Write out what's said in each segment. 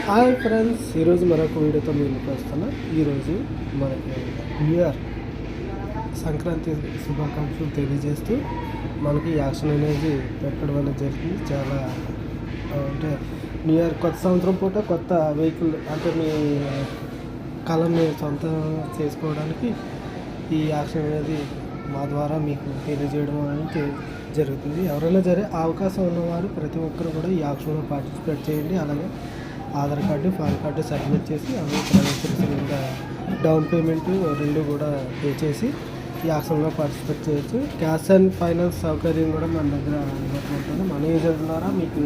Hi friends, ఈరోజు మరొక వీడియోతో మీ ముందుకు వస్తున్నా. ఈరోజు మనకి న్యూ ఇయర్ సంక్రాంతి శుభాకాంక్షలు తెలియజేస్తూ మనకి యాక్షన్ అనేది పెట్టడం అనేది జరిగింది. చాలా అంటే న్యూ ఇయర్ కొత్త సంవత్సరం పూట కొత్త వెహికల్ అంటే మీ కళని సొంతం చేసుకోవడానికి ఈ యాక్షన్ అనేది మా ద్వారా మీకు తెలియజేయడం అనేది జరుగుతుంది. ఎవరైనా సరే అవకాశం ఉన్నవారు ప్రతి ఒక్కరు కూడా ఈ యాక్షన్లో పార్టిసిపేట్ చేయండి. అలాగే Aadhaar card, pan card submit చేసి అలాగే ప్రవేశించిన డౌన్ పేమెంట్ రెండు కూడా పే చేసి ఈ యాక్షన్లో పార్టిసిపేట్ చేయొచ్చు. క్యాష్ అండ్ ఫైనాన్స్ సౌకర్యం కూడా మన దగ్గర అందుబాటులో ఉంటుంది. మన ఏజెంట్ ద్వారా మీకు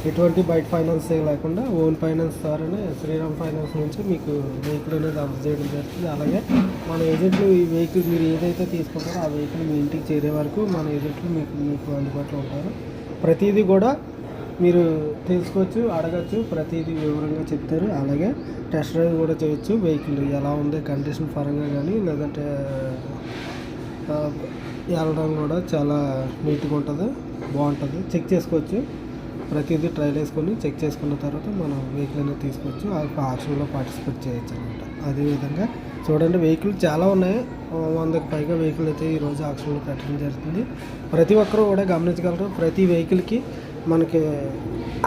ఎటువంటి బయట ఫైనాన్స్ లేకుండా ఓన్ ఫైనాన్స్ ద్వారానే శ్రీరామ్ ఫైనాన్స్ నుంచి మీకు వెహికల్ అనేది అందజేయడం జరుగుతుంది. అలాగే మన ఏజెంట్లు ఈ వెహికల్ మీరు ఏదైతే తీసుకుంటారో ఆ వెహికల్ మీ ఇంటికి చేరే వరకు మన ఏజెంట్లు మీకు అందుబాటులో ఉంటారు. ప్రతిదీ కూడా మీరు తెలుసుకోవచ్చు, అడగచ్చు, ప్రతిదీ వివరంగా చెప్తారు. అలాగే టెస్ట్ డ్రైవ్ కూడా చేయొచ్చు. వెహికల్ ఎలా ఉంది కండిషన్ పరంగా కానీ లేదంటే వెళ్ళడం కూడా చాలా నీట్గా ఉంటుంది, బాగుంటుంది. చెక్ చేసుకోవచ్చు. ప్రతిదీ ట్రైల్ వేసుకొని చెక్ చేసుకున్న తర్వాత మనం వెహికల్ అనేది తీసుకోవచ్చు. ఆ ఆప్షన్లో పార్టిసిపేట్ చేయొచ్చు అనమాట. అదేవిధంగా చూడండి, వెహికల్ చాలా ఉన్నాయి. 100కి పైగా వెహికల్ అయితే ఈరోజు ఆప్షన్లో పెట్టడం జరుగుతుంది. ప్రతి ఒక్కరూ కూడా గమనించగలరు. ప్రతి వెహికల్కి మనకి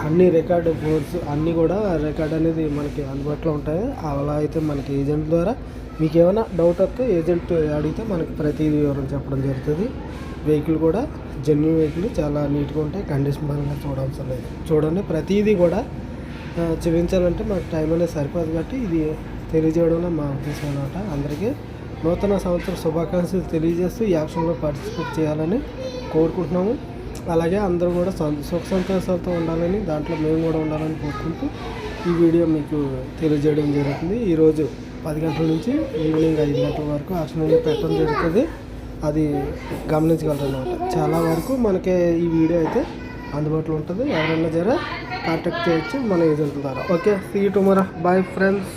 అన్ని రికార్డు బోర్డ్స్ అన్నీ కూడా రికార్డ్ అనేది మనకి అందుబాటులో ఉంటాయి. అలా అయితే మనకి ఏజెంట్ ద్వారా మీకు ఏమైనా డౌట్ వస్తే ఏజెంట్ అడిగితే మనకి ప్రతి వివరం చెప్పడం జరుగుతుంది. వెహికల్ కూడా జెన్యూన్ వెహికల్ చాలా నీట్గా ఉంటాయి. కండిషన్ పరంగా చూడవలసిన లేదు. చూడండి, ప్రతిదీ కూడా చూపించాలంటే మాకు టైం అనేది సరిపోదు కాబట్టి ఇది తెలియజేయడంలో మా ఉద్దేశం అన్నమాట. అందరికీ నూతన సంవత్సర శుభాకాంక్షలు తెలియజేస్తూ ఈ యాక్షన్లో పార్టిసిపేట్ చేయాలని కోరుకుంటున్నాము. అలాగే అందరూ కూడా సుఖ సంతోషాలతో ఉండాలని, దాంట్లో మేము కూడా ఉండాలని కోరుకుంటూ ఈ వీడియో మీకు తెలియజేయడం జరుగుతుంది. ఈరోజు 10 గంటల నుంచి ఈవినింగ్ 5 గంటల వరకు యాక్షన్ అనేది పెట్టడం జరుగుతుంది. అది గమనించగలరు అన్నమాట. చాలా వరకు మనకి ఈ వీడియో అయితే అందుబాటులో ఉంటుంది. ఎవరైనా జర కాంటాక్ట్ చేయొచ్చు మన ఏజెంట్ల ద్వారా. Okay, see you tomorrow. Bye friends.